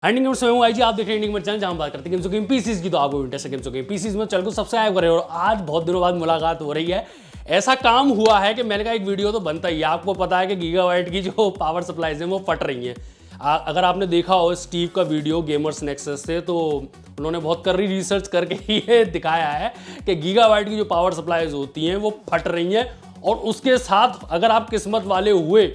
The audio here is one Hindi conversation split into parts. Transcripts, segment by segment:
हैंडिंग में मैं हूं आई जी, आप देख रहे हैं इंडिंग में चैनल जहां बात करते हैं गेम्स पीसीज की। तो आपको इंटरेस्ट है गेम्स पीसीज में चैनल को सब्सक्राइब करें। और आज बहुत दिनों बाद मुलाकात हो रही है। ऐसा काम हुआ है कि मैंने कहा एक वीडियो तो बनता ही है। आपको पता है कि गीगाबाइट की जो पावर सप्लाईज हैं वो फट रही हैं। अगर आपने देखा हो स्टीव का वीडियो गेमर्स नेक्सस से, तो उन्होंने बहुत कड़ी रिसर्च करके ये दिखाया है कि गीगाबाइट की जो पावर सप्लाईज होती हैं वो फट रही हैं। और उसके साथ अगर आप किस्मत वाले हुए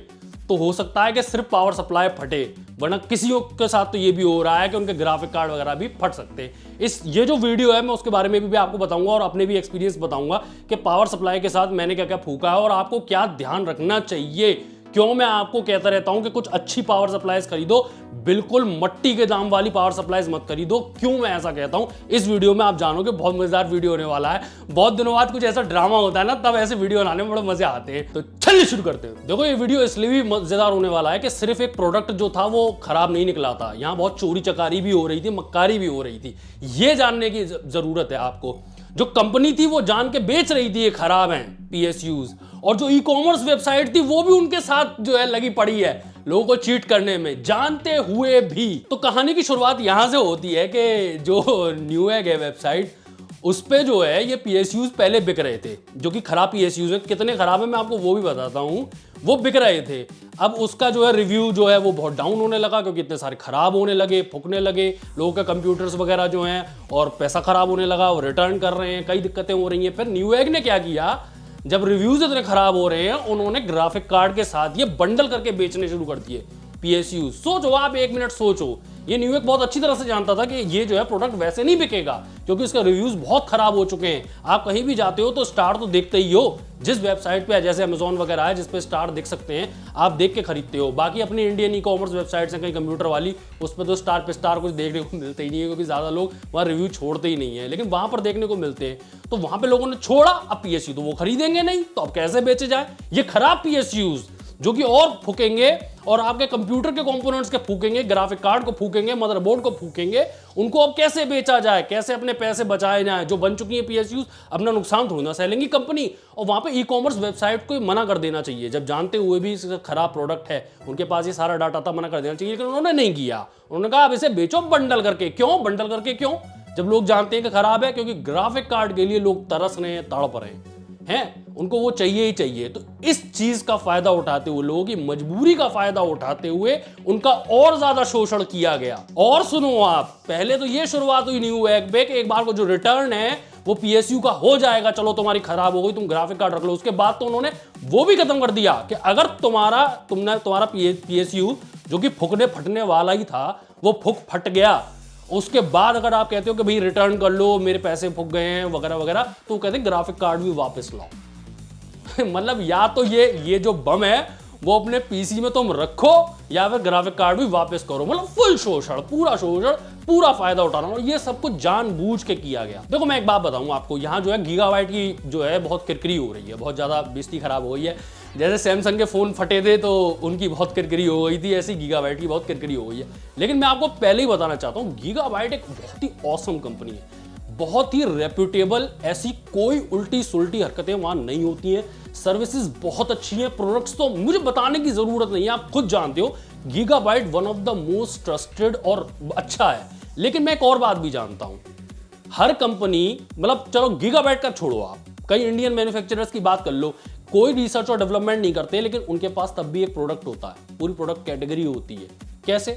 तो हो सकता है कि सिर्फ पावर सप्लाई फटे, वरना किसी के साथ तो ये भी हो रहा है कि उनके ग्राफिक कार्ड वगैरह भी फट सकते हैं। ये जो वीडियो है मैं उसके बारे में भी आपको बताऊंगा और अपने भी एक्सपीरियंस बताऊंगा कि पावर सप्लाई के साथ मैंने क्या क्या फूका है और आपको क्या ध्यान रखना चाहिए। क्यों मैं आपको कहता रहता हूं कि कुछ अच्छी पावर सप्लाईज खरीदो, बिल्कुल मट्टी के दाम वाली पावर सप्लाईज मत खरीदो। क्यों मैं ऐसा कहता हूं इस वीडियो में आप जानोगे। बहुत मजेदार वीडियो होने वाला है। बहुत दिनों बाद कुछ ऐसा ड्रामा होता है ना, तब ऐसे वीडियो बनाने में बड़े मजे आते हैं। तो चलिए शुरू करते हैं। देखो ये वीडियो इसलिए भी मजेदार होने वाला है कि सिर्फ एक प्रोडक्ट जो था वो खराब नहीं निकला था, यहाँ बहुत चोरी चकारी भी हो रही थी, मक्कारी भी हो रही थी। ये जानने की जरूरत है आपको। जो कंपनी थी वो जान के बेच रही थी ये खराब हैं पीएसयूज, और जो ई कॉमर्स वेबसाइट थी वो भी उनके साथ जो है लगी पड़ी है लोगों को चीट करने में, जानते हुए भी। तो कहानी की शुरुआत यहां से होती है कि जो न्यूएग है वेबसाइट, उस पे जो है ये पीएसयूज पहले बिक रहे थे, जो कि खराब पीएसयूज है। कितने खराब है मैं आपको वो भी बताता हूँ। वो बिक रहे थे। अब उसका जो है रिव्यू जो है वो बहुत डाउन होने लगा, क्योंकि इतने सारे खराब होने लगे, फूकने लगे लोगों के कंप्यूटर्स वगैरह जो हैं, और पैसा खराब होने लगा, वो रिटर्न कर रहे हैं, कई दिक्कतें हो रही हैं। फिर न्यूएग ने क्या किया, जब रिव्यूज इतने खराब हो रहे हैं, उन्होंने ग्राफिक कार्ड के साथ ये बंडल करके बेचने शुरू कर दिए पीएसयू। सोचो आप, एक मिनट सोचो। ये न्यूएग बहुत अच्छी तरह से जानता था कि ये जो है प्रोडक्ट वैसे नहीं बिकेगा, क्योंकि इसका रिव्यूज बहुत खराब हो चुके हैं। आप कहीं भी जाते हो तो स्टार तो देखते ही हो, जिस वेबसाइट पे जैसे अमेजोन वगैरह है जिस पे स्टार दिख सकते हैं, आप देख के खरीदते हो। बाकी अपनी इंडियन ई कॉमर्स वेबसाइट से कहीं कंप्यूटर वाली, उस पर तो स्टार पे स्टार कुछ देखने को मिलते ही नहीं है, क्योंकि ज्यादा लोग वहाँ रिव्यू छोड़ते ही नहीं है, लेकिन वहां पर देखने को मिलते हैं। तो वहां पे लोगों ने छोड़ा, अब पीएसयू तो वो खरीदेंगे नहीं, तो अब कैसे बेचे जाए ये खराब पीएसयूज, जो कि और फूकेंगे और आपके कंप्यूटर के कंपोनेंट्स के फूकेंगे, ग्राफिक कार्ड को फूकेंगे, मदरबोर्ड को फूकेंगे। उनको अब कैसे बेचा जाए, कैसे अपने पैसे बचाए जाए। जो बन चुकी है पीएसयूज, अपना नुकसान थोड़ी ना सैलेंगी कंपनी। और वहां पे ई कॉमर्स वेबसाइट को मना कर देना चाहिए, जब जानते हुए भी इसका खराब प्रोडक्ट है, उनके पास ये सारा डाटा था, मना कर देना चाहिए। लेकिन उन्होंने नहीं किया। उन्होंने कहा अब इसे बेचो बंडल करके। क्यों बंडल करके? क्यों? जब लोग जानते हैं कि खराब है, क्योंकि ग्राफिक कार्ड के लिए लोग तरस रहे हैं, तड़प रहे हैं, उनको वो चाहिए ही चाहिए। तो इस चीज का फायदा उठाते हुए, लोगों की मजबूरी का फायदा उठाते हुए उनका और ज्यादा शोषण किया गया। और सुनो आप, पहले तो ये शुरुआत हुई न्यूएग पे कि एक बार को जो रिटर्न है वो पीएसयू का हो जाएगा, चलो तुम्हारी खराब हो गई, तुम ग्राफिक कार्ड रख लो। उसके बाद तो उन्होंने वो भी खत्म कर दिया कि अगर तुम्हारा पीएसयू जो कि फूकने फटने वाला ही था, वो फट गया, उसके बाद अगर आप कहते हो कि भाई रिटर्न कर लो, मेरे पैसे फूक गए हैं वगैरह वगैरह, तो कहते हैं ग्राफिक कार्ड भी वापस लाओ। मतलब या तो ये जो बम है वो अपने पीसी में तुम रखो, या फिर ग्राफिक कार्ड भी वापस करो। मतलब फुल शोषण, पूरा फायदा उठाना। और ये सब कुछ जानबूझ के किया गया। देखो मैं एक बात बताऊं आपको, यहाँ जो है गीगाबाइट की जो है बहुत किरकिरी हो रही है, बहुत ज्यादा बेइज्जती खराब हो गई है। जैसे सैमसंग के फोन फटे थे तो उनकी बहुत किरकिरी हो गई थी, ऐसी गीगाबाइट की बहुत किरकिरी हो गई है। लेकिन मैं आपको पहले ही बताना चाहता हूँ, गीगाबाइट एक बहुत ही ऑसम कंपनी है, बहुत ही रेप्यूटेबल। ऐसी कोई उल्टी सुल्टी हरकतें वहां नहीं होती हैं। सर्विसेज बहुत अच्छी हैं। प्रोडक्ट्स तो मुझे बताने की जरूरत नहीं है, आप खुद जानते हो gigabyte one of the most trusted और अच्छा है। लेकिन मैं एक और बात भी जानता हूं, हर कंपनी, मतलब चलो गीगाबाइट का छोड़ो, आप कई इंडियन मैन्युफैक्चरर्स की बात कर लो, कोई रिसर्च और डेवलपमेंट नहीं करते, लेकिन उनके पास तब भी एक प्रोडक्ट होता है, पूरी प्रोडक्ट कैटेगरी होती है। कैसे?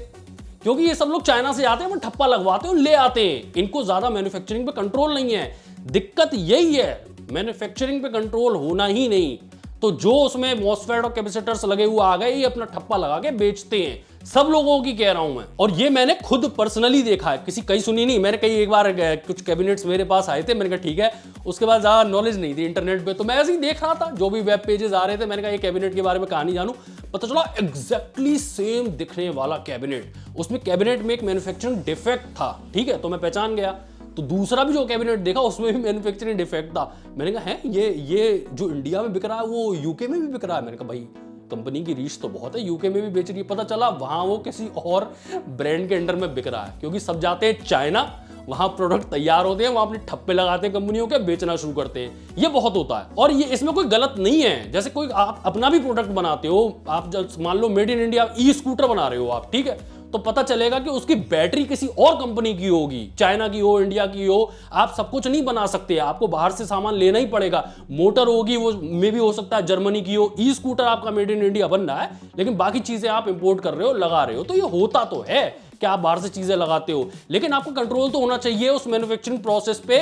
क्योंकि ये सब लोग चाइना से आते हैं, वो ठप्पा लगवाते हैं और ले आते हैं। इनको ज्यादा मैन्युफैक्चरिंग पे कंट्रोल नहीं है। दिक्कत यही है, मैन्युफैक्चरिंग पे कंट्रोल होना ही नहीं, तो जो उसमें मॉसफेट और कैपेसिटर्स लगे हुए आ गए, ये अपना ठप्पा लगा के बेचते हैं। सब लोगों की कह रहा हूं मैं, और ये मैंने खुद पर्सनली देखा है, किसी कहीं सुनी नहीं। मैंने कई एक बार कुछ कैबिनेट्स मेरे पास आए थे, मैंने कहा ठीक है, उसके बाद ज्यादा नॉलेज नहीं थी इंटरनेट पे, तो मैं ऐसे ही देख रहा था जो भी वेब पेजेस आ रहे थे। मैंने कहा ये कैबिनेट के बारे में कहानी जानूं, पता चला एग्जैक्टली सेम दिखने वाला कैबिनेट, उसमें कैबिनेट में एक मैन्युफैक्चरिंग डिफेक्ट था। ठीक है, तो मैं पहचान गया। तो दूसरा भी जो कैबिनेट देखा उसमें भी मैन्युफैक्चरिंग डिफेक्ट था। मैंने कहा है ये जो इंडिया में बिक रहा है वो यूके में भी बिक रहा है। मैंने कहा भाई कंपनी की रीच तो बहुत है, यूके में भी बेच रही है। पता चला वहां वो किसी और ब्रांड के अंडर में बिक रहा है, क्योंकि सब जाते हैं चाइना, वहां प्रोडक्ट तैयार होते हैं, वहां अपने ठप्पे लगाते हैं कंपनियों के, बेचना शुरू करते हैं। ये बहुत होता है और ये इसमें कोई गलत नहीं है। जैसे कोई आप अपना भी प्रोडक्ट बनाते हो, आप मान लो made in India e scooter बना रहे हो आप, ठीक है, तो पता चलेगा कि उसकी बैटरी किसी और कंपनी की होगी, चाइना की हो, इंडिया की हो। आप सब कुछ नहीं बना सकते, आपको बाहर से सामान लेना ही पड़ेगा। मोटर होगी वो मे भी हो सकता है जर्मनी की हो, ई स्कूटर आपका मेड इन इंडिया बन रहा है, लेकिन बाकी चीजें आप इंपोर्ट कर रहे हो, लगा रहे हो। तो ये होता तो है कि आप बाहर से चीजें लगाते हो, लेकिन आपको कंट्रोल तो होना चाहिए उस मैन्युफैक्चरिंग प्रोसेस पे।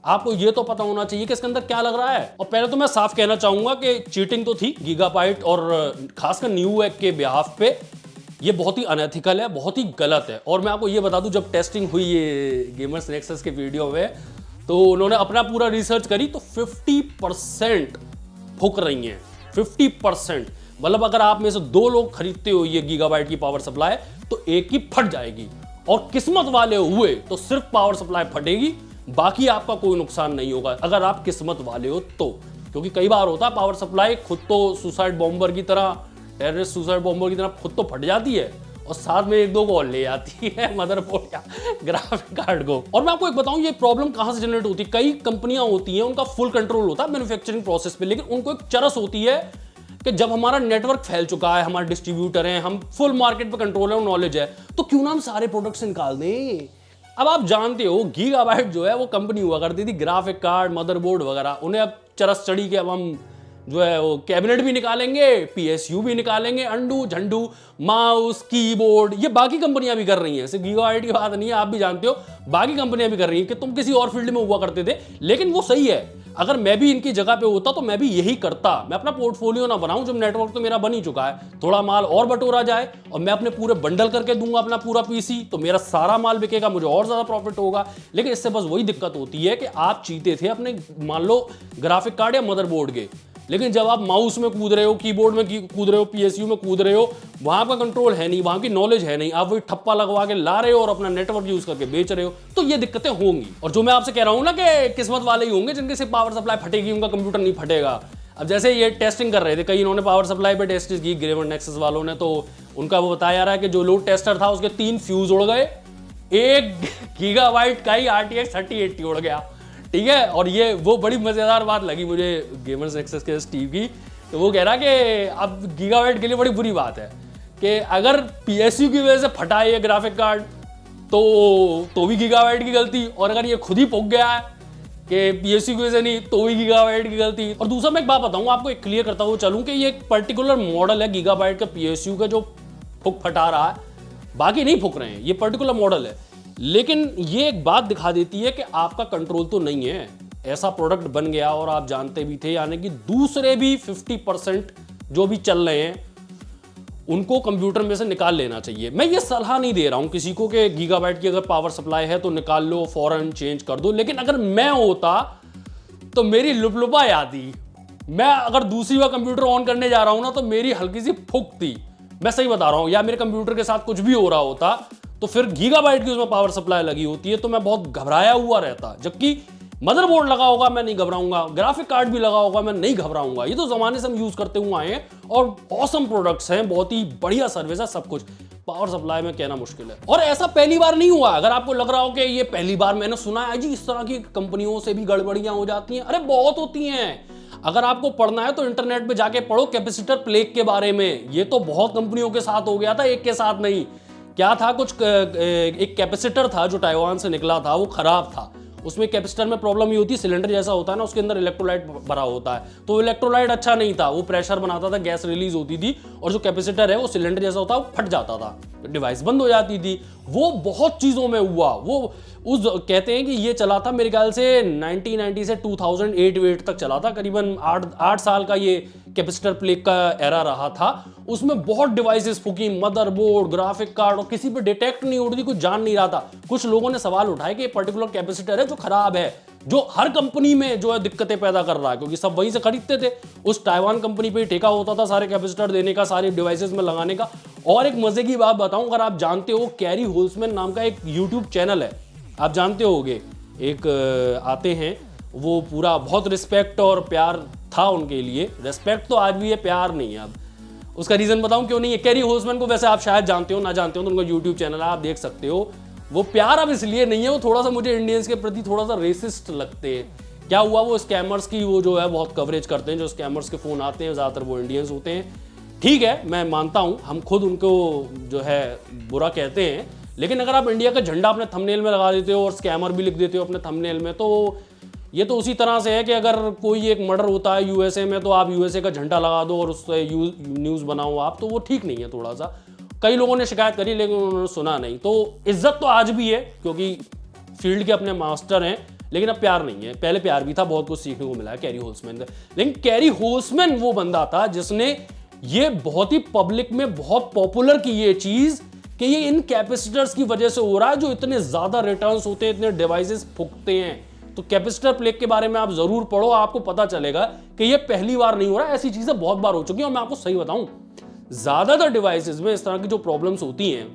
आपको ये तो पता होना चाहिए कि इसके अंदर क्या लग रहा है। और पहले तो मैं साफ कहना चाहूंगा कि चीटिंग तो थी गीगाबाइट और खासकर न्यूएग के बिहाफ पे। ये बहुत ही अनएथिकल है, बहुत ही गलत है। और मैं आपको ये बता दूं, जब टेस्टिंग हुई ये गेमर्स नेक्सस के वीडियो में, तो उन्होंने अपना पूरा रिसर्च करी तो 50% फूक रही हैं। 50%, मतलब अगर आप में से 2 लोग खरीदते हो ये गीगाबाइट की पावर सप्लाई, तो एक की फट जाएगी। और किस्मत वाले हुए तो सिर्फ पावर सप्लाई फटेगी, बाकी आपका कोई नुकसान नहीं होगा, अगर आप किस्मत वाले हो तो। क्योंकि कई बार होता है पावर सप्लाई खुद तो सुसाइड बॉम्बर की तरह, टेररिस्ट सुसाइड बॉम्बर की तरह खुद तो फट जाती है और साथ में 1-2 को और ले आती है मदरबोर्ड या ग्राफिक कार्ड को। और मैं आपको एक बताऊं, ये प्रॉब्लम कहां से जनरेट होती है। कई कंपनियां होती हैं, उनका फुल कंट्रोल होता है मैन्युफैक्चरिंग प्रोसेस पे, लेकिन उनको एक चरस होती है कि जब हमारा नेटवर्क फैल चुका है, हमारे डिस्ट्रीब्यूटर हैं, हम फुल मार्केट पे कंट्रोल है, नॉलेज है, तो क्यों ना हम सारे प्रोडक्ट्स निकाल दें। अब आप जानते हो गीगाबाइट जो है वो कंपनी हुआ करती थी ग्राफिक कार्ड, मदरबोर्ड वगैरह, उन्हें अब चरस चढ़ी के अब हम जो है वो कैबिनेट भी निकालेंगे, पीएसयू भी निकालेंगे, अंडू झंडू, माउस, कीबोर्ड। ये बाकी कंपनियां भी कर रही हैं, सिर्फ गीगाबाइट की बात नहीं है, आप भी जानते हो बाकी कंपनियां भी कर रही हैं कि तुम किसी और फील्ड में हुआ करते थे। लेकिन वो सही है, अगर मैं भी इनकी जगह पे होता तो मैं भी यही करता। मैं अपना पोर्टफोलियो ना बनाऊं जब नेटवर्क तो मेरा बन ही चुका है, थोड़ा माल और बटोरा जाए और मैं अपने पूरे बंडल करके दूंगा अपना पूरा पीसी, तो मेरा सारा माल बिकेगा, मुझे और ज्यादा प्रॉफिट होगा। लेकिन इससे बस वही दिक्कत होती है कि आप चीते थे अपने मान लो ग्राफिक कार्ड या मदरबोर्ड के, लेकिन जब आप माउस में कूद रहे हो, कीबोर्ड में कूद रहे हो, पीएसयू में कूद रहे हो, वहां का कंट्रोल है नहीं, वहां की नॉलेज है नहीं, आप वही ठप्पा लगवा के ला रहे हो और अपना नेटवर्क यूज करके बेच रहे हो, तो ये दिक्कतें होंगी। और जो मैं आपसे कह रहा हूं ना कि किस्मत वाले ही होंगे जिनके सिर्फ पावर सप्लाई फटेगी, उनका कंप्यूटर नहीं फटेगा। अब जैसे ये टेस्टिंग कर रहे थे, कई इन्होंने पावर सप्लाई पे टेस्ट की गेमर्स नेक्सस वालों ने, तो उनका वो बताया जा रहा है कि जो लोड टेस्टर था उसके 3 फ्यूज उड़ गए, 1 गीगाबाइट का ही RTX 3080 उड़ गया, ठीक है। और ये वो बड़ी मजेदार बात लगी मुझे गेमर्स नेक्सस के स्टीव की, तो वो कह रहा कि अब गीगाबाइट के लिए बड़ी बुरी बात है कि अगर पीएसयू की वजह से फटा है ये ग्राफिक कार्ड तो भी गीगाबाइट की गलती, और अगर ये खुद ही फूक गया है कि पीएसयू की वजह से नहीं तो भी गीगाबाइट की गलती। और दूसरा मैं एक बात बताऊं आपको, एक क्लियर करता हुआ चलूं कि ये एक पर्टिकुलर मॉडल है गीगाबाइट का पीएसयू का जो फटा रहा है, बाकी नहीं फूक रहे हैं, ये पर्टिकुलर मॉडल है। लेकिन ये एक बात दिखा देती है कि आपका कंट्रोल तो नहीं है, ऐसा प्रोडक्ट बन गया और आप जानते भी थे, यानी कि दूसरे भी 50% जो भी चल रहे हैं उनको कंप्यूटर में से निकाल लेना चाहिए। मैं ये सलाह नहीं दे रहा हूं किसी को कि गीगाबाइट की अगर पावर सप्लाई है तो निकाल लो, फौरन चेंज कर दो, लेकिन अगर मैं होता तो मेरी लुपलुपा यादी, मैं अगर दूसरी बार कंप्यूटर ऑन करने जा रहा हूं ना तो मेरी हल्की सी फूकती, मैं सही बता रहा हूं, या मेरे कंप्यूटर के साथ कुछ भी हो रहा होता तो फिर गीगाबाइट की उसमें पावर सप्लाई लगी होती है तो मैं बहुत घबराया हुआ रहता। जबकि मदरबोर्ड लगा होगा मैं नहीं घबराऊंगा, ग्राफिक कार्ड भी लगा होगा मैं नहीं घबराऊंगा, ये तो जमाने से हम यूज करते हुए आए हैं और ऑसम प्रोडक्ट्स हैं, बहुत ही बढ़िया सर्विस है, सब कुछ। पावर सप्लाई में कहना मुश्किल है, और ऐसा पहली बार नहीं हुआ। अगर आपको लग रहा हो कि ये पहली बार मैंने सुना है जी इस तरह की कंपनियों से भी गड़बड़ियां हो जाती हैं, अरे बहुत होती हैं। अगर आपको पढ़ना है तो इंटरनेट पे जाके पढ़ो कैपेसिटर प्लेग के बारे में, ये तो बहुत कंपनियों के साथ हो गया था, एक के साथ नहीं। क्या था, कुछ एक कैपेसिटर था जो ताइवान से निकला था, वो खराब था, उसमें कैपेसिटर में प्रॉब्लम ये होती है, सिलेंडर जैसा होता है ना, उसके अंदर इलेक्ट्रोलाइट भरा होता है, तो इलेक्ट्रोलाइट अच्छा नहीं था, वो प्रेशर बनाता था, गैस रिलीज होती थी, और जो कैपेसिटर है वो सिलेंडर जैसा होता है, वो फट जाता था, डिवाइस बंद हो जाती थी। वो बहुत चीज़ों में हुआ। वो उस कहते हैं कि ये चला था मेरे ख्याल से 1990 से 2008 तक चला था, करीबन 8 साल का ये कैपेसिटर प्लेग का एरा रहा था। उसमें बहुत डिवाइसेस फूकी, मदरबोर्ड, ग्राफिक कार्ड, और किसी पे डिटेक्ट नहीं हो रही थी, कुछ जान नहीं रहा था। कुछ लोगों ने सवाल उठाए कि ये पर्टिकुलर कैपेसिटर है जो खराब है, जो हर कंपनी में जो है दिक्कतें पैदा कर रहा है, क्योंकि सब वहीं से खरीदते थे। उस ताइवान कंपनी पे ही ठेका होता था सारे कैपेसिटर देने का, सारे डिवाइसेस में लगाने का। और एक मजे की बात बताऊं, अगर आप जानते हो, कैरी होल्समैन नाम का एक यूट्यूब चैनल है, आप जानते होगे, एक आते हैं, वो पूरा बहुत रिस्पेक्ट और प्यार था उनके लिए, रिस्पेक्ट तो आज भी है, प्यार नहीं है। अब उसका रीजन बताऊं क्यों नहीं है। कैरी होल्समैन को वैसे आप शायद जानते हो, ना जानते हो तो उनका यूट्यूब चैनल है, आप देख सकते हो। वो प्यार अब इसलिए नहीं है, वो थोड़ा सा मुझे इंडियंस के प्रति थोड़ा सा रेसिस्ट लगते हैं। क्या हुआ, वो स्कैमर्स की वो जो है बहुत कवरेज करते हैं, जो स्कैमर्स के फोन आते हैं ज़्यादातर वो इंडियंस होते हैं, ठीक है, मैं मानता हूं, हम खुद उनको जो है बुरा कहते हैं, लेकिन अगर आप इंडिया का झंडा अपने थंबनेल में लगा देते हो और स्कैमर भी लिख देते हो अपने थंबनेल में, तो ये तो उसी तरह से है कि अगर कोई एक मर्डर होता है यूएसए में तो आप यूएसए का झंडा लगा दो और उससे न्यूज़ बनाओ आप, तो वो ठीक नहीं है। थोड़ा सा कई लोगों ने शिकायत करी लेकिन उन्होंने सुना नहीं। तो इज्जत तो आज भी है क्योंकि फील्ड के अपने मास्टर हैं, लेकिन अब प्यार नहीं है। पहले प्यार भी था, बहुत कुछ सीखने को मिला है कैरी होल्समैन से, लेकिन कैरी होल्समैन वो बंदा था जिसने ये बहुत ही पब्लिक में बहुत पॉपुलर की ये चीज कि ये इन कैपेसिटर्स की वजह से हो रहा है जो इतने ज्यादा रिटर्न्स होते हैं, इतने डिवाइसेस फूकते हैं। तो कैपेसिटर प्लेग के बारे में आप जरूर पढ़ो, आपको पता चलेगा कि ये पहली बार नहीं हो रहा, ऐसी चीजें बहुत बार हो चुकी हैं। और मैं आपको सही बताऊं, ज्यादातर डिवाइसेस में इस तरह की जो प्रॉब्लम्स होती हैं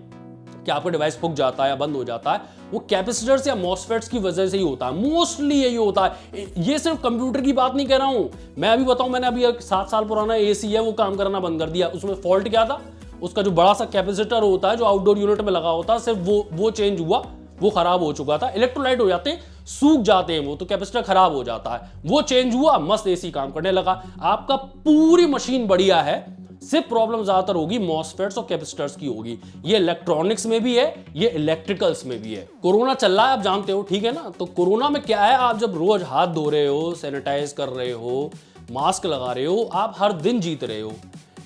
कि आपका डिवाइस फूक जाता है या बंद हो जाता है, वो कैपेसिटर्स या मॉसफेट्स की वजह से ही होता है। मोस्टली यही होता है। ये सिर्फ कंप्यूटर की बात नहीं कह रहा हूं, मैं अभी बताऊं, मैंने अभी 7 साल पुराना एसी है वो काम करना बंद कर दिया। उसमें फॉल्ट क्या था, उसका जो बड़ा सा कैपेसिटर होता है जो आउटडोर यूनिट में लगा होता है, सिर्फ वो चेंज हुआ, वो खराब हो चुका था। इलेक्ट्रोलाइट हो जाते हैं, सूख जाते हैं वो, तो कैपेसिटर खराब हो जाता है, वो चेंज हुआ, मस्त एसी काम करने लगा। आपका पूरी मशीन बढ़िया है, सिर्फ प्रॉब्लम ज्यादातर होगी मॉसफेट्स और कैपेसिटर्स की होगी। ये इलेक्ट्रॉनिक्स में भी है, ये इलेक्ट्रिकल्स में भी है। कोरोना चल रहा है, आप जानते हो, ठीक है ना। तो कोरोना में क्या है, आप जब रोज हाथ धो रहे हो, सैनिटाइज कर रहे हो, मास्क लगा रहे हो, आप हर दिन जीत रहे हो,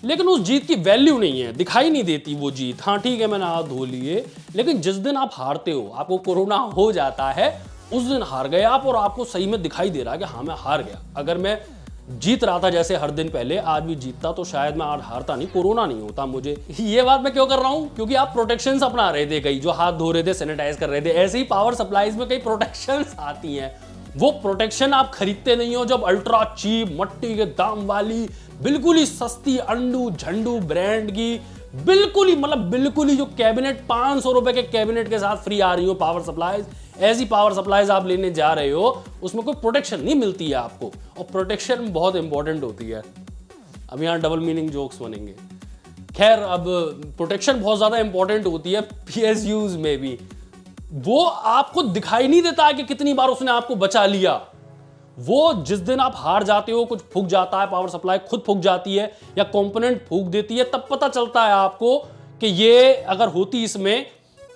लेकिन उस जीत की वैल्यू नहीं है, दिखाई नहीं देती वो जीत। हाँ ठीक है, मैंने हाथ धो लिए, लेकिन जिस दिन आप हारते हो, आपको कोरोना हो जाता है, उस दिन हार गए आप और आपको सही में दिखाई दे रहा है कि हाँ मैं हार गया। अगर मैं जीत रहा था जैसे हर दिन पहले, आज भी जीतता तो शायद मैं आज हारता नहीं, कोरोना नहीं होता मुझे। ये बात मैं क्यों कर रहा हूं, क्योंकि आप प्रोटेक्शंस अपना रहे थे, कई जो हाथ धो रहे थे, सैनिटाइज कर रहे थे, ऐसे ही पावर सप्लाईज में कई प्रोटेक्शंस आती हैं। वो प्रोटेक्शन आप खरीदते नहीं हो जब अल्ट्रा चीप मट्टी के दाम वाली बिल्कुल ही सस्ती अंडू झंडू ब्रांड की बिल्कुल ही जो कैबिनेट 500 रुपए के कैबिनेट के साथ फ्री आ रही हो पावर सप्लाईज, ऐसी पावर सप्लाईज आप लेने जा रहे हो, उसमें कोई प्रोटेक्शन नहीं मिलती है आपको। और प्रोटेक्शन बहुत इंपॉर्टेंट होती है। अब यहाँ डबल मीनिंग जोक्स बनेंगे। खैर, अब प्रोटेक्शन बहुत ज्यादा इंपॉर्टेंट होती है पीएसयूज में भी। वो आपको दिखाई नहीं देता है कि कितनी बार उसने आपको बचा लिया। वो जिस दिन आप हार जाते हो, कुछ फूक जाता है, पावर सप्लाई खुद फूक जाती है या कंपोनेंट फूक देती है, तब पता चलता है आपको कि ये अगर होती इसमें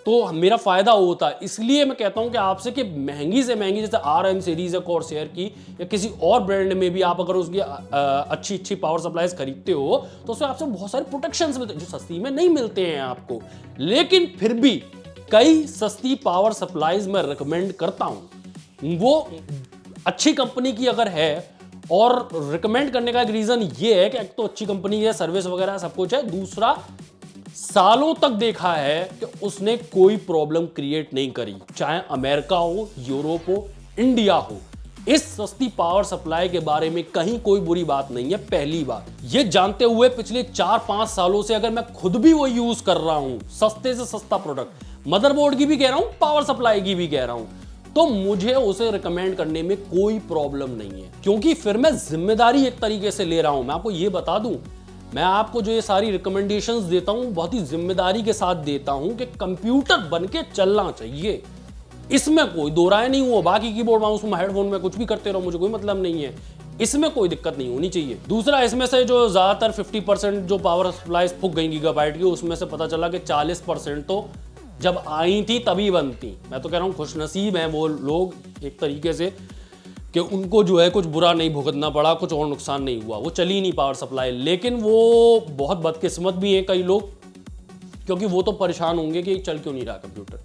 तो मेरा फायदा होता है। इसलिए मैं कहता हूं कि आपसे कि महंगी से महंगी जैसे RM सीरीज है कॉर्सैर की या किसी और ब्रांड में भी आप अगर उसकी अच्छी पावर सप्लाईज खरीदते हो तो उसमें आपसे बहुत सारे प्रोटेक्शंस मिलते हैं जो सस्ती में नहीं मिलते हैं आपको। लेकिन फिर भी कई सस्ती पावर सप्लाईज मैं रिकमेंड करता हूं, वो अच्छी कंपनी की अगर है। और रिकमेंड करने का एक रीजन ये है कि एक तो अच्छी कंपनी है, सर्विस वगैरह सब कुछ है, दूसरा सालों तक देखा है कि उसने कोई प्रॉब्लम क्रिएट नहीं करी, चाहे अमेरिका हो, यूरोप हो, इंडिया हो। इस सस्ती पावर सप्लाई के बारे में कहीं कोई बुरी बात नहीं है। पहली बात ये जानते हुए पिछले 4-5 सालों से अगर मैं खुद भी वो यूज कर रहा हूं, सस्ते से सस्ता प्रोडक्ट, मदरबोर्ड की भी कह रहा हूं, पावर सप्लाई की भी कह रहा हूं, तो मुझे उसे रिकमेंड करने में कोई प्रॉब्लम नहीं है, क्योंकि फिर मैं जिम्मेदारी एक तरीके से ले रहा हूं। मैं आपको ये बता दूं, मैं आपको जो ये सारी रिकमेंडेशंस देता हूं बहुत ही जिम्मेदारी के साथ देता हूं कि कंप्यूटर बन के चलना चाहिए, इसमें कोई दो राय नहीं हुआ। बाकी कीबोर्ड माउस में, हेडफोन में कुछ भी करते रहो, मुझे कोई मतलब नहीं है, इसमें कोई दिक्कत नहीं होनी चाहिए। दूसरा, इसमें से जो ज्यादातर 50% जो पावर सप्लाईज फूक गई गीगाबाइट की, उसमें से पता चला कि 40% तो जब आई थी तभी बनती। मैं तो कह रहा हूँ खुशनसीब हैं वो लोग एक तरीके से कि उनको जो है कुछ बुरा नहीं भुगतना पड़ा, कुछ और नुकसान नहीं हुआ, वो चली नहीं पावर सप्लाई। लेकिन वो बहुत बदकिस्मत भी हैं कई लोग, क्योंकि वो तो परेशान होंगे कि चल क्यों नहीं रहा कंप्यूटर।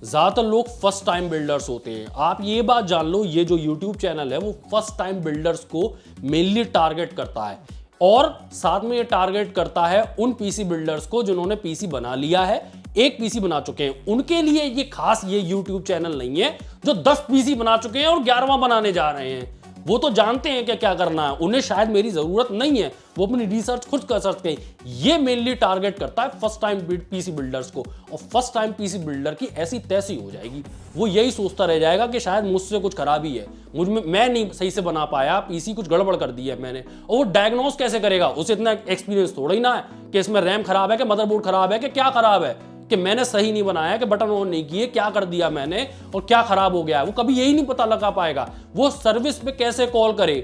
ज़्यादातर लोग फर्स्ट टाइम बिल्डर्स होते हैं। आप ये बात जान लो, ये जो यूट्यूब चैनल है वो फर्स्ट टाइम बिल्डर्स को मेनली टारगेट करता है, और साथ में ये टारगेट करता है उन पीसी बिल्डर्स को जिन्होंने पीसी बना लिया है, एक पीसी बना चुके हैं। उनके लिए ये खास ये यूट्यूब चैनल नहीं है जो 10 पीसी बना चुके हैं और 11वां बनाने जा रहे हैं। वो तो जानते हैं कि क्या करना है, उन्हें शायद मेरी जरूरत नहीं है, वो अपनी रिसर्च खुद कर सकते हैं। ये मेनली टारगेट करता है फर्स्ट टाइम पीसी बिल्डर्स को, और फर्स्ट टाइम पीसी बिल्डर की ऐसी तैसी हो जाएगी, वो यही सोचता रह जाएगा कि शायद मुझसे कुछ खराबी है, मुझ में मैं नहीं सही से बना पाया, पीसी कुछ गड़बड़ कर दी है मैंने। और वो डायग्नोस कैसे करेगा, उसे इतना एक्सपीरियंस थोड़ा ही ना है कि इसमें रैम खराब है कि मदरबोर्ड खराब है कि क्या खराब है, कि मैंने सही नहीं बनाया, कि बटन ऑन नहीं किए, क्या कर दिया मैंने और क्या खराब हो गया है। वो कभी यही नहीं पता लगा पाएगा। वो सर्विस पे कैसे कॉल करे,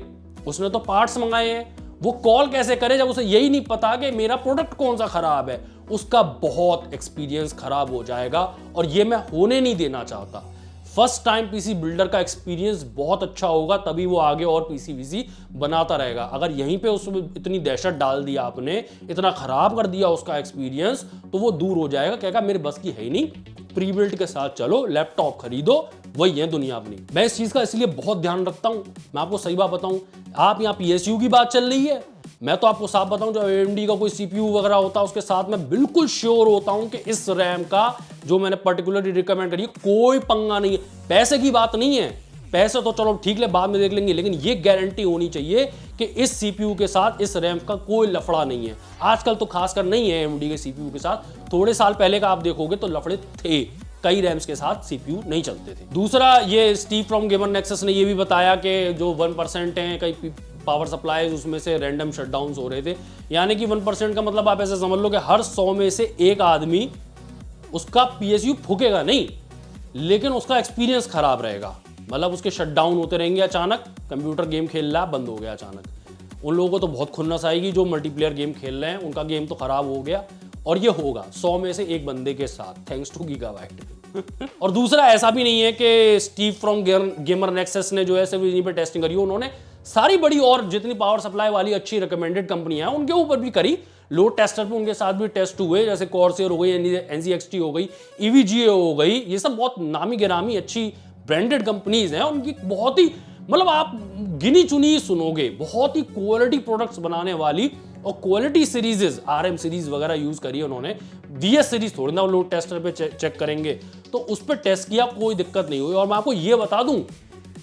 उसने तो पार्ट्स मंगाए हैं, वो कॉल कैसे करे जब उसे यही नहीं पता कि मेरा प्रोडक्ट कौन सा खराब है। उसका बहुत एक्सपीरियंस खराब हो जाएगा और ये मैं होने नहीं देना चाहता। फर्स्ट टाइम पीसी बिल्डर का एक्सपीरियंस बहुत अच्छा होगा, तभी वो आगे और पीसी वीसी बनाता रहेगा। अगर यहीं पे उसमें इतनी दहशत डाल दिया आपने, इतना खराब कर दिया उसका एक्सपीरियंस, तो वो दूर हो जाएगा, कहेगा मेरे बस की है ही नहीं, प्री बिल्ट के साथ चलो, लैपटॉप खरीदो, वही है दुनिया अपनी। मैं इस चीज का इसलिए बहुत ध्यान रखता हूं। मैं आपको सही बात बताऊं, आप यहाँ पीएसयू की बात चल रही है, मैं तो आपको साफ बताऊं, जो AMD का कोई सीपीयू वगैरह होता है उसके साथ मैं बिल्कुल श्योर होता हूं कि इस रैम का जो मैंने पर्टिकुलरली रिकमेंड करी, कोई पंगा नहीं है। पैसे की बात नहीं है, पैसे तो चलो ठीक है बाद में देख लेंगे, लेकिन ये गारंटी होनी चाहिए कि इस सीपीयू के साथ इस रैम का कोई लफड़ा नहीं है। आजकल तो खासकर नहीं है AMD के सीपीयू के साथ, थोड़े साल पहले का आप देखोगे तो लफड़े थे, कई रैम्स के साथ सीपीयू नहीं चलते थे। दूसरा, ये स्टीव फ्रॉम गेमर नेक्सस ने ये भी बताया कि जो 1% हैं कई पावर सप्लाई, उसमें से रैंडम शटडाउन्स हो रहे थे। यानी कि 1% का मतलब आप ऐसे समझ लो कि हर 100 में से एक आदमी उसका पीएसयू फूकेगा नहीं, लेकिन उसका एक्सपीरियंस खराब रहेगा। मतलब उसके शटडाउन होते रहेंगे, अचानक कंप्यूटर गेम खेल रहा है बंद हो गया अचानक। उन लोगों को तो बहुत खुन्नस आएगी जो मल्टीप्लेयर गेम खेल रहे हैं, उनका गेम तो खराब हो गया। और ये होगा 100 में से एक बंदे के साथ, थैंक्स टू गीगाबाइट। और दूसरा, ऐसा भी नहीं है कि स्टीव फ्रॉम गेमर नेक्सस ने जो है सिर्फ इन्हीं पे टेस्टिंग करी, उन्होंने सारी बड़ी और जितनी पावर सप्लाई वाली अच्छी रिकमेंडेड कंपनियां हैं उनके ऊपर भी करी। लोड टेस्टर पे उनके साथ भी टेस्ट हुए, जैसे कॉर्सेयर हो गई, NZXT हो गई, EVGA हो गई, ये सब बहुत नामी गिरामी अच्छी ब्रांडेड कंपनीज हैं। उनकी बहुत ही मतलब आप गिनी चुनी सुनोगे, बहुत ही क्वालिटी प्रोडक्ट्स बनाने वाली और क्वालिटी सीरीजेस, RM सीरीज वगैरह यूज करी उन्होंने। VS सीरीज थोड़ी ना लोड टेस्टर पे चेक करेंगे, तो उस पर टेस्ट किया, कोई दिक्कत नहीं हुई। और मैं आपको ये बता दूं,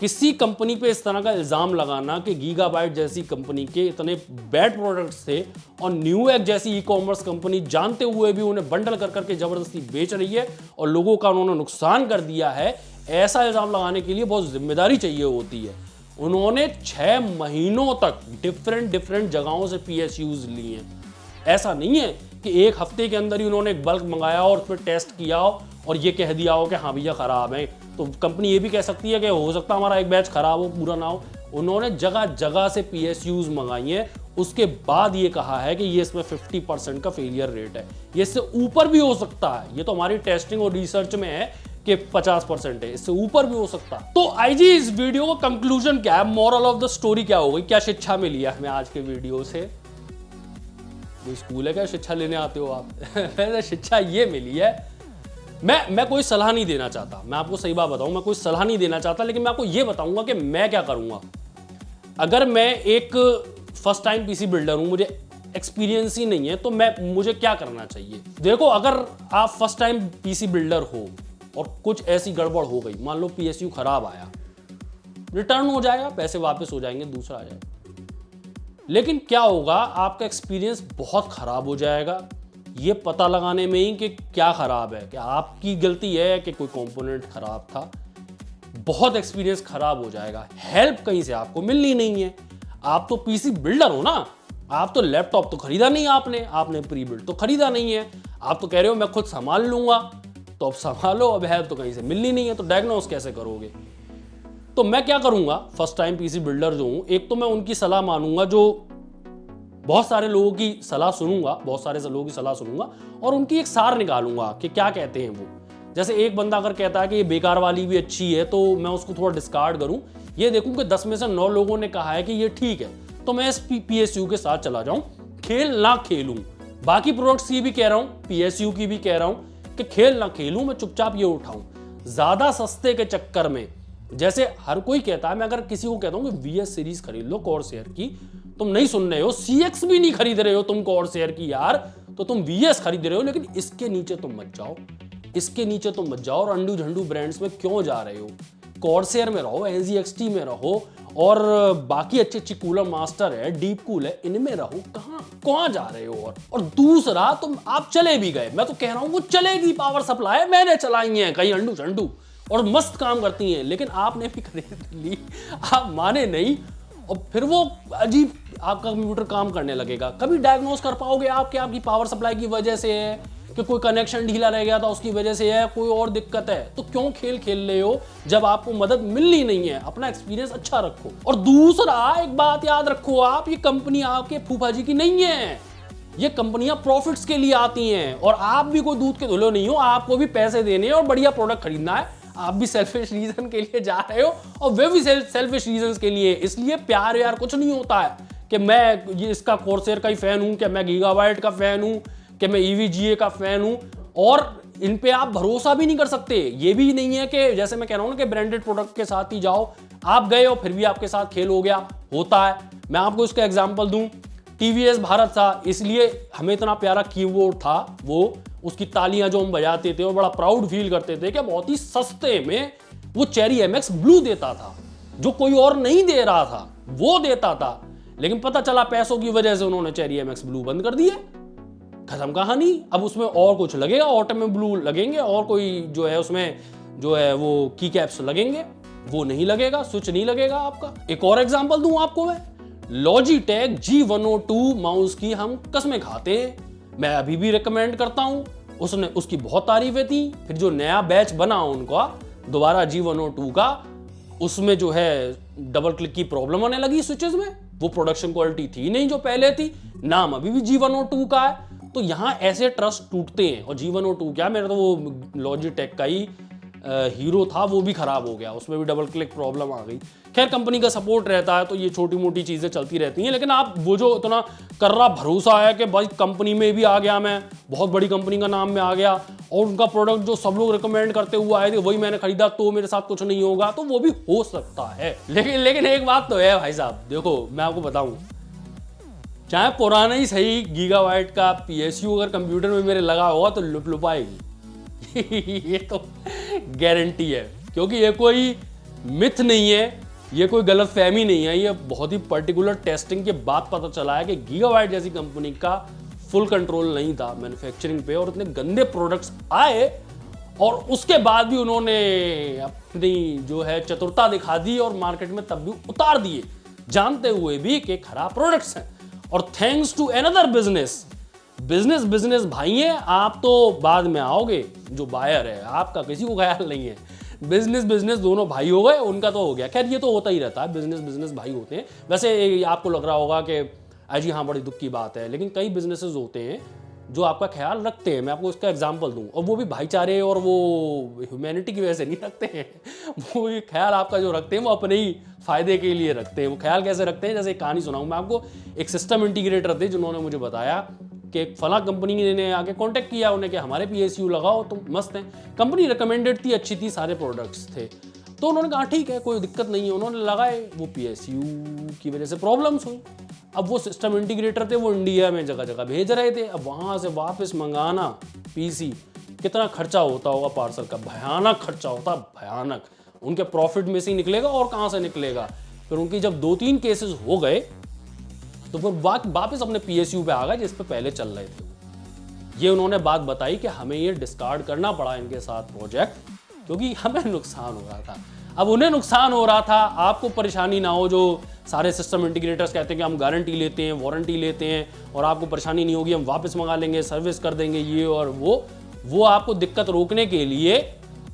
किसी कंपनी पे इस तरह का इल्जाम लगाना कि गीगाबाइट जैसी कंपनी के इतने बैड प्रोडक्ट्स थे और न्यूएग जैसी ई-कॉमर्स कंपनी जानते हुए भी उन्हें बंडल कर करके जबरदस्ती बेच रही है और लोगों का उन्होंने नुकसान कर दिया है, ऐसा इल्जाम लगाने के लिए बहुत जिम्मेदारी चाहिए होती है। उन्होंने 6 महीनों तक डिफरेंट जगहों से PSUs लिए हैं। ऐसा नहीं है कि एक हफ्ते के अंदर ही उन्होंने एक बल्क मंगाया और उस पर टेस्ट किया हो और ये कह दिया हो कि हाँ भैया खराब है। तो कंपनी ये भी कह सकती है कि हो सकता है हमारा एक बैच खराब हो, पूरा ना हो। उन्होंने जगह जगह से PSUs मंगाई हैं, उसके बाद ये कहा है कि ये इसमें 50% का फेलियर रेट है, ये इससे ऊपर भी हो सकता है। ये तो हमारी टेस्टिंग और रिसर्च में है कि 50% है, इससे ऊपर भी हो सकता है। तो आईजी इस वीडियो का कंक्लूजन क्या है, मोरल ऑफ द स्टोरी क्या हो गई, क्या शिक्षा मिली है हमें आज के वीडियो से? कोई स्कूल है क्या शिक्षा लेने आते हो आप? वैसे शिक्षा ये मिली है, मैं कोई सलाह नहीं देना चाहता, मैं आपको सही बात बताऊं, मैं कोई सलाह नहीं देना चाहता, लेकिन मैं आपको ये बताऊंगा कि मैं क्या करूंगा। अगर मैं एक फर्स्ट टाइम पीसी बिल्डर हूं, मुझे एक्सपीरियंस ही नहीं है, तो मुझे क्या करना चाहिए? देखो, अगर आप फर्स्ट टाइम पीसी बिल्डर हो और कुछ ऐसी गड़बड़ हो गई, मान लो PSU खराब आया, रिटर्न हो जाएगा, पैसे वापस हो जाएंगे, दूसरा आ जाएगा। लेकिन क्या होगा, आपका एक्सपीरियंस बहुत खराब हो जाएगा ये पता लगाने में ही कि क्या खराब है, कि आपकी गलती है कि कोई कंपोनेंट खराब था। बहुत एक्सपीरियंस खराब हो जाएगा, हेल्प कहीं से आपको मिलनी नहीं है। आप तो पीसी बिल्डर हो ना, आप तो लैपटॉप तो खरीदा नहीं, आपने प्री बिल्ड तो खरीदा नहीं है। आप तो कह रहे हो मैं खुद संभाल लूंगा, तो अब संभालो, अब हेल्प तो कहीं से मिलनी नहीं है, तो डायग्नोस कैसे करोगे? तो मैं क्या करूंगा, फर्स्ट टाइम पीसी बिल्डर जो हूं, एक तो मैं उनकी सलाह मानूंगा, जो बहुत सारे लोगों की सलाह सुनूंगा, और उनकी एक सार निकालूंगा कि क्या कहते हैं वो। जैसे एक बंदा अगर कहता है कि ये बेकार वाली भी अच्छी है, तो मैं उसको थोड़ा डिस्कार्ड करूं, ये देखूं कि 10 में से 9 लोगों ने कहा है कि ये ठीक है, तो मैं इस PSU के साथ चला जाऊं, खेल ना खेलूं। बाकी प्रोडक्ट्स की भी कह रहा हूं, PSU की भी कह रहा हूं कि खेल ना खेलूं, मैं चुपचाप ये उठाऊं। ज्यादा सस्ते के चक्कर में, जैसे हर कोई कहता है, मैं अगर किसी को कहता हूं कि VS सीरीज खरीद लो कॉर्सेयर की, तुम नहीं सुन रहे हो, CX भी नहीं खरीद रहे हो तुम कॉर्सेयर की यार, तो तुम VS खरीद रहे हो, लेकिन इसके नीचे तुम मत जाओ, इसके नीचे तुम मत जाओ, और अंडू झंडू ब्रांड्स में क्यों जा रहे हो? कॉर्सेयर में रहो, NZXT में रहो, और बाकी अच्छी कूलर मास्टर है, डीप कूल है, इनमें रहो। कहां जा रहे हो? और दूसरा, आप चले भी गए, मैं तो कह रहा हूं वो चलेगी पावर सप्लाई, मैंने चलाई है कहीं अंडू झंडू और मस्त काम करती हैं, लेकिन आपने भी खरीद ली, आप माने नहीं, और फिर वो अजीब आपका कंप्यूटर काम करने लगेगा। कभी डायग्नोस कर पाओगे आप कि आपकी पावर सप्लाई की वजह से है कि कोई कनेक्शन ढीला रह गया था उसकी वजह से है, कोई और दिक्कत है, तो क्यों खेल खेल रहे हो जब आपको मदद मिलनी नहीं है। अपना एक्सपीरियंस अच्छा रखो। और दूसरा एक बात याद रखो, आप, ये कंपनी आपके फूफा जी की नहीं है, ये कंपनियां प्रॉफिट्स के लिए आती हैं। और आप भी कोई दूध के धुलो नहीं हो, आपको भी पैसे देने हैं और बढ़िया प्रोडक्ट खरीदना है। आप भी सेल्फिश रीजन के लिए जा रहे हो और वे भी सेल्फिश रीजन के लिए। इसलिए प्यार यार कुछ नहीं होता है कि मैं ये इसका कॉर्सेर का ही फैन हूं, कि मैं गीगाबाइट का फैन हूं, कि मैं EVGA का फैन हूं। और इन पे आप भरोसा भी नहीं कर सकते। ये भी नहीं है कि जैसे मैं कह रहा हूं ना कि ब्रांडेड प्रोडक्ट के साथ ही जाओ, आप गए हो फिर भी आपके साथ खेल हो गया, होता है। मैं आपको इसका एग्जांपल दूं, TVS भारत था, इसलिए हमें इतना प्यारा कीबोर्ड था, वो उसकी तालियां जो हम बजाते थे और बड़ा प्राउड फील करते थे कि बहुत ही सस्ते में वो चेरी MX ब्लू देता था, जो कोई और नहीं दे रहा था, वो देता था। लेकिन पता चला पैसों की वजह से उन्होंने चेरी MX ब्लू बंद कर दिया, खत्म कहानी। अब उसमें और कुछ लगेगा, ऑटोमेटिक ब्लू लगेंगे और कोई जो है उसमें जो है वो की कैप्स लगेंगे, वो नहीं लगेगा, स्विच नहीं लगेगा आपका। एक और एग्जांपल दूं आपको मैं, लॉजिटेक G102 माउस की हम कसमें खाते हैं, मैं अभी भी रिकमेंड करता हूं। उसकी बहुत तारीफें थी। फिर जो नया बैच बना उनका दोबारा G102 का, उसमें जो है डबल क्लिक की प्रॉब्लम आने लगी स्विचेस में, वो प्रोडक्शन क्वालिटी थी नहीं जो पहले थी। नाम अभी भी G102 का है। तो यहां ऐसे ट्रस्ट टूटते हैं। और G102 क्या, मेरा तो वो लॉजिटेक का ही हीरो था, वो भी खराब हो गया, उसमें भी डबल क्लिक प्रॉब्लम आ गई। खैर कंपनी का सपोर्ट रहता है तो ये छोटी मोटी चीजें चलती रहती हैं। लेकिन आप वो जो इतना कर्रा भरोसा है कि भाई कंपनी में भी आ गया, मैं बहुत बड़ी कंपनी का नाम में आ गया और उनका प्रोडक्ट जो सब लोग रिकमेंड करते हुए आए थे वही मैंने खरीदा, तो मेरे साथ कुछ नहीं होगा, तो वो भी हो सकता है। लेकिन एक बात तो है भाई साहब, देखो मैं आपको बताऊं, चाहे पुराना ही सही गीगाबाइट का PSU अगर कंप्यूटर में मेरे लगा होगा तो लुप आएगी ये तो गारंटी है। क्योंकि ये कोई मिथ नहीं है, ये कोई गलत फहमी नहीं है, ये बहुत ही पर्टिकुलर टेस्टिंग के बाद पता चला है कि गीगाबाइट जैसी कंपनी का फुल कंट्रोल नहीं था मैन्युफैक्चरिंग पे, और इतने गंदे प्रोडक्ट्स आए और उसके बाद भी उन्होंने अपनी जो है चतुरता दिखा दी और मार्केट में तब भी उतार दिए, जानते हुए भी कि खराब प्रोडक्ट्स हैं। और थैंक्स टू अनदर बिजनेस भाई हैं, आप तो बाद में आओगे, जो बायर है आपका किसी को ख्याल नहीं है। बिजनेस दोनों भाई हो गए, उनका तो हो गया। खैर ये तो होता ही रहता है, बिजनेस भाई होते हैं। वैसे आपको लग रहा होगा कि अजी हाँ बड़ी दुख की बात है, लेकिन कई बिजनेसेस होते हैं जो आपका ख्याल रखते हैं। मैं आपको इसका एग्जांपल दूं, और वो भी भाईचारे और वो ह्यूमैनिटी की वजह से नहीं रखते हैं वो ये ख्याल आपका जो रखते हैं वो अपने ही फायदे के लिए रखते हैं। वो ख्याल कैसे रखते हैं, जैसे एक कहानी सुनाऊं मैं आपको। एक सिस्टम इंटीग्रेटर थे जिन्होंने मुझे बताया कि फला कंपनी ने आके कांटेक्ट किया उन्हें कि हमारे PSU लगाओ तो मस्त है। कंपनी रिकमेंडेड थी, अच्छी थी, सारे प्रोडक्ट्स थे, तो उन्होंने कहा ठीक है कोई दिक्कत नहीं है, उन्होंने लगाए। वो PSU की वजह से प्रॉब्लम्स हुई। अब वो सिस्टम इंटीग्रेटर थे, वो इंडिया में जगह जगह भेज रहे थे। अब वहाँ से वापस मंगाना PC, कितना खर्चा होता होगा पार्सल का, भयानक खर्चा होता, भयानक। उनके प्रॉफिट में से ही निकलेगा और कहाँ से निकलेगा। फिर उनकी जब 2-3 केसेस हो गए तो फिर वापस अपने PSU पे आ गए जिस पे पहले चल रहे थे। ये उन्होंने बात बताई कि हमें ये डिस्कार्ड करना पड़ा इनके साथ प्रोजेक्ट, क्योंकि हमें नुकसान हो रहा था। अब उन्हें नुकसान हो रहा था, आपको परेशानी ना हो। जो सारे सिस्टम इंटीग्रेटर्स कहते हैं कि हम गारंटी लेते हैं, वारंटी लेते हैं और आपको परेशानी नहीं होगी, हम वापस मंगा लेंगे, सर्विस कर देंगे, ये और वो आपको दिक्कत रोकने के लिए,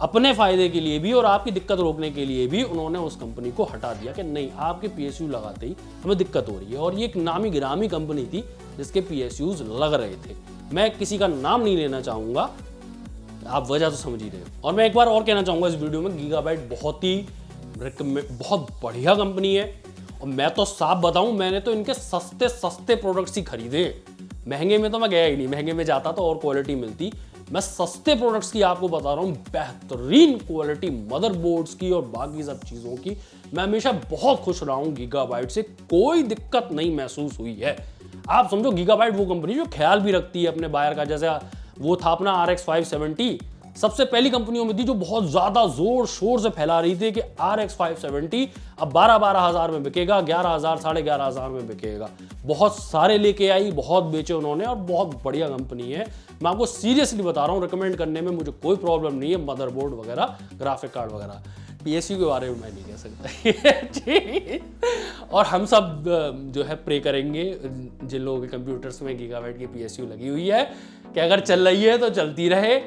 अपने फायदे के लिए भी और आपकी दिक्कत रोकने के लिए भी उन्होंने उस कंपनी को हटा दिया कि नहीं, आपके PSU लगाते ही हमें दिक्कत हो रही है। और ये एक नामी गिरामी कंपनी थी जिसके PSUs लग रहे थे। मैं किसी का नाम नहीं लेना चाहूँगा, आप वजह तो समझ ही रहे हो। और मैं एक बार और कहना चाहूँगा इस वीडियो में, गीगाबाइट बहुत बढ़िया कंपनी है। और मैं तो साफ बताऊँ, मैंने तो इनके सस्ते प्रोडक्ट्स ही खरीदे। महंगे में तो मैं गया ही नहीं, महंगे में जाता तो और क्वालिटी मिलती। मैं सस्ते प्रोडक्ट्स की आपको बता रहा हूँ, बेहतरीन क्वालिटी मदरबोर्ड्स की और बाकी सब चीज़ों की। मैं हमेशा बहुत खुश रहा हूँ गीगाबाइट से, कोई दिक्कत नहीं महसूस हुई है। आप समझो गीगाबाइट वो कंपनी जो ख्याल भी रखती है अपने बायर का। जैसे वो था अपना RX 570, सबसे पहली कंपनियों में थी जो बहुत ज़्यादा जोर शोर से फैला रही थी कि RX 570 अब 12-12 हज़ार में बिकेगा, 11,000 11,500 में बिकेगा। बहुत सारे लेके आई, बहुत बेचे उन्होंने और बहुत बढ़िया कंपनी है। मैं आपको सीरियसली बता रहा हूँ, रिकमेंड करने में मुझे कोई प्रॉब्लम नहीं है। मदरबोर्ड वगैरह, ग्राफिक कार्ड वगैरह, PSU के बारे में मैं नहीं कह सकता और हम सब जो है प्रे करेंगे जिन लोगों के कंप्यूटर्स में गीगाबाइट की PSU लगी हुई है कि अगर चल रही है तो चलती रहे।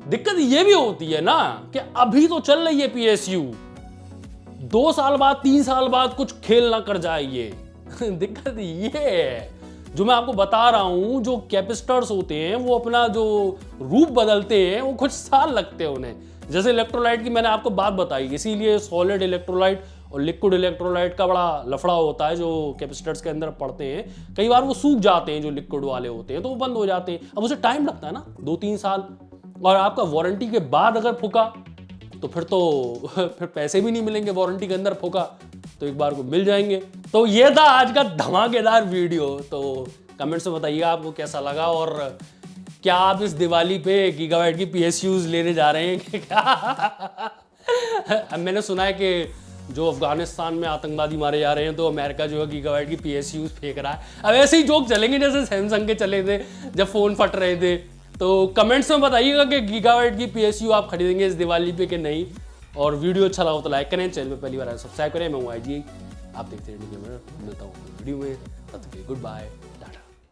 दिक्कत ये भी होती है ना कि अभी तो चल रही है PSU, 2 साल बाद 3 साल बाद कुछ खेल ना कर जाए ये दिक्कत ये है। जो मैं आपको बता रहा हूं, जो कैपेसिटर्स होते हैं वो अपना जो रूप बदलते हैं वो कुछ साल लगते हैं उन्हें। जैसे इलेक्ट्रोलाइट की मैंने आपको बात बताई, इसीलिए सॉलिड इलेक्ट्रोलाइट और लिक्विड इलेक्ट्रोलाइट का बड़ा लफड़ा होता है जो कैपेसिटर्स के अंदर पड़ते हैं। कई बार वो सूख जाते हैं जो लिक्विड वाले होते हैं, तो वो बंद हो जाते हैं। अब उसे टाइम लगता है ना 2-3 साल, और आपका वारंटी के बाद अगर फूका तो फिर पैसे भी नहीं मिलेंगे। वारंटी के अंदर फूका तो एक बार को मिल जाएंगे। तो ये था आज का धमाकेदार वीडियो। तो कमेंट्स में बताइए आपको कैसा लगा, और क्या आप इस दिवाली पे गीगाबाइट की PSUs लेने जा रहे हैं कि क्या अब मैंने सुना है कि जो अफगानिस्तान में आतंकवादी मारे जा रहे हैं तो अमेरिका जो है गीगाबाइट की PSUs फेंक रहा है। अब ऐसे ही जोक चलेंगे जैसे सैमसंग के चले थे जब फोन फट रहे थे। तो कमेंट्स में बताइएगा कि गीगाबाइट की PSU आप खरीदेंगे इस दिवाली पे कि नहीं, और वीडियो अच्छा लगा तो लाइक करें, चैनल पे पहली बार आए सब्सक्राइब करें। मैं हूं IG, आप देखते रहेंगे। मिलता हूँ वीडियो में, तब तक के लिए गुड बाय।